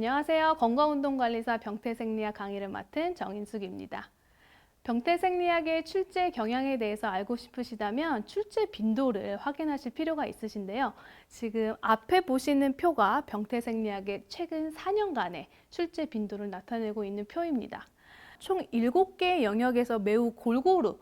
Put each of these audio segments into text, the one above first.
안녕하세요. 건강운동관리사 병태생리학 강의를 맡은 정인숙입니다. 병태생리학의 출제 경향에 대해서 알고 싶으시다면 출제 빈도를 확인하실 필요가 있으신데요. 지금 앞에 보시는 표가 병태생리학의 최근 4년간의 출제 빈도를 나타내고 있는 표입니다. 총 7개의 영역에서 매우 골고루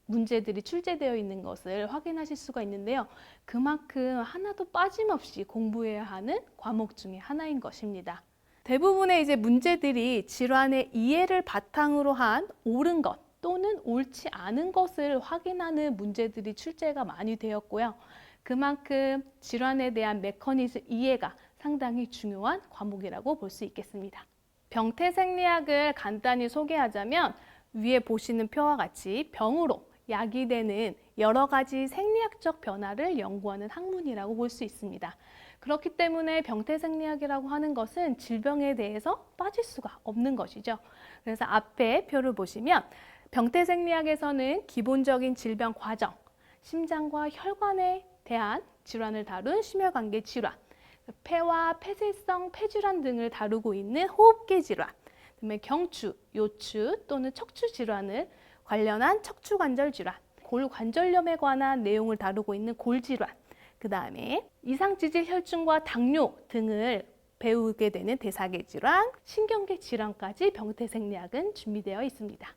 문제들이 출제되어 있는 것을 확인하실 수가 있는데요. 그만큼 하나도 빠짐없이 공부해야 하는 과목 중에 하나인 것입니다. 대부분의 문제들이 질환의 이해를 바탕으로 한 옳은 것 또는 옳지 않은 것을 확인하는 문제들이 출제가 많이 되었고요. 그만큼 질환에 대한 메커니즘 이해가 상당히 중요한 과목이라고 볼 수 있겠습니다. 병태생리학을 간단히 소개하자면 위에 보시는 표와 같이 병으로 야기되는 여러 가지 생리학적 변화를 연구하는 학문이라고 볼 수 있습니다. 그렇기 때문에 병태생리학이라고 하는 것은 질병에 대해서 빠질 수가 없는 것이죠. 그래서 앞에 표를 보시면 병태생리학에서는 기본적인 질병 과정, 심장과 혈관에 대한 질환을 다룬 심혈관계 질환, 폐와 폐쇄성 폐질환 등을 다루고 있는 호흡기 질환, 그다음에 경추, 요추 또는 척추 질환을 관련한 척추관절 질환, 골관절염에 관한 내용을 다루고 있는 골질환, 그 다음에 이상지질 혈증과 당뇨 등을 배우게 되는 대사계 질환, 신경계 질환까지 병태생리학은 준비되어 있습니다.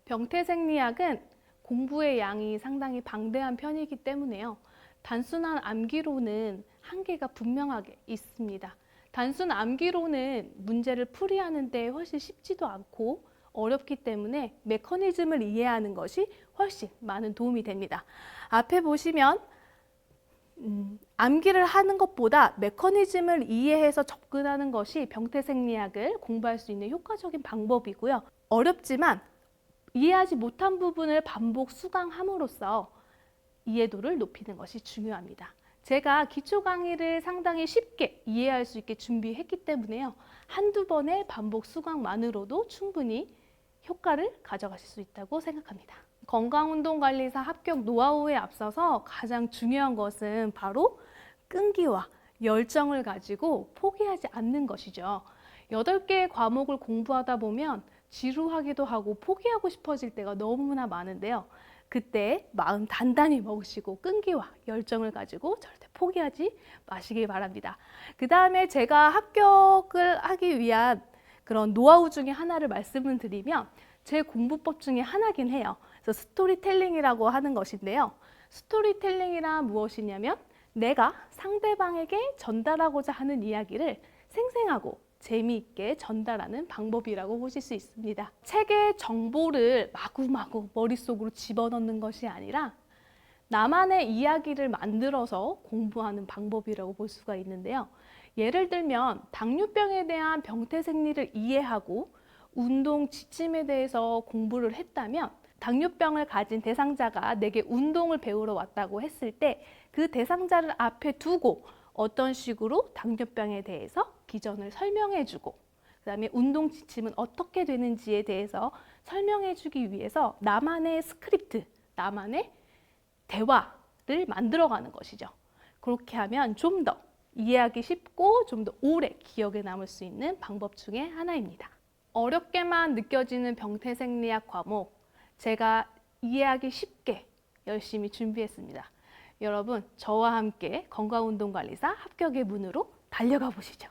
병태생리학은 공부의 양이 상당히 방대한 편이기 때문에요. 단순한 암기로는 한계가 분명하게 있습니다. 단순 암기로는 문제를 풀이하는 데 훨씬 쉽지도 않고 어렵기 때문에 메커니즘을 이해하는 것이 훨씬 많은 도움이 됩니다. 앞에 보시면 암기를 하는 것보다 메커니즘을 이해해서 접근하는 것이 병태생리학을 공부할 수 있는 효과적인 방법이고요. 어렵지만 이해하지 못한 부분을 반복 수강함으로써 이해도를 높이는 것이 중요합니다. 제가 기초 강의를 상당히 쉽게 이해할 수 있게 준비했기 때문에요. 한두 번의 반복 수강만으로도 충분히 효과를 가져가실 수 있다고 생각합니다. 건강운동관리사 합격 노하우에 앞서서 가장 중요한 것은 바로 끈기와 열정을 가지고 포기하지 않는 것이죠. 8개의 과목을 공부하다 보면 지루하기도 하고 포기하고 싶어질 때가 너무나 많은데요. 그때 마음 단단히 먹으시고 끈기와 열정을 가지고 절대 포기하지 마시기 바랍니다. 그 다음에 제가 합격을 하기 위한 그런 노하우 중에 하나를 말씀을 드리면 제 공부법 중에 하나긴 해요. 그래서 스토리텔링이라고 하는 것인데요. 스토리텔링이란 무엇이냐면 내가 상대방에게 전달하고자 하는 이야기를 생생하고 재미있게 전달하는 방법이라고 보실 수 있습니다. 책의 정보를 마구마구 머릿속으로 집어넣는 것이 아니라 나만의 이야기를 만들어서 공부하는 방법이라고 볼 수가 있는데요. 예를 들면 당뇨병에 대한 병태생리를 이해하고 운동 지침에 대해서 공부를 했다면 당뇨병을 가진 대상자가 내게 운동을 배우러 왔다고 했을 때 그 대상자를 앞에 두고 어떤 식으로 당뇨병에 대해서 기전을 설명해주고 그 다음에 운동 지침은 어떻게 되는지에 대해서 설명해주기 위해서 나만의 스크립트, 나만의 대화를 만들어가는 것이죠. 그렇게 하면 좀 더 이해하기 쉽고 좀 더 오래 기억에 남을 수 있는 방법 중에 하나입니다. 어렵게만 느껴지는 병태생리학 과목, 제가 이해하기 쉽게 열심히 준비했습니다. 여러분, 저와 함께 건강운동관리사 합격의 문으로 달려가 보시죠.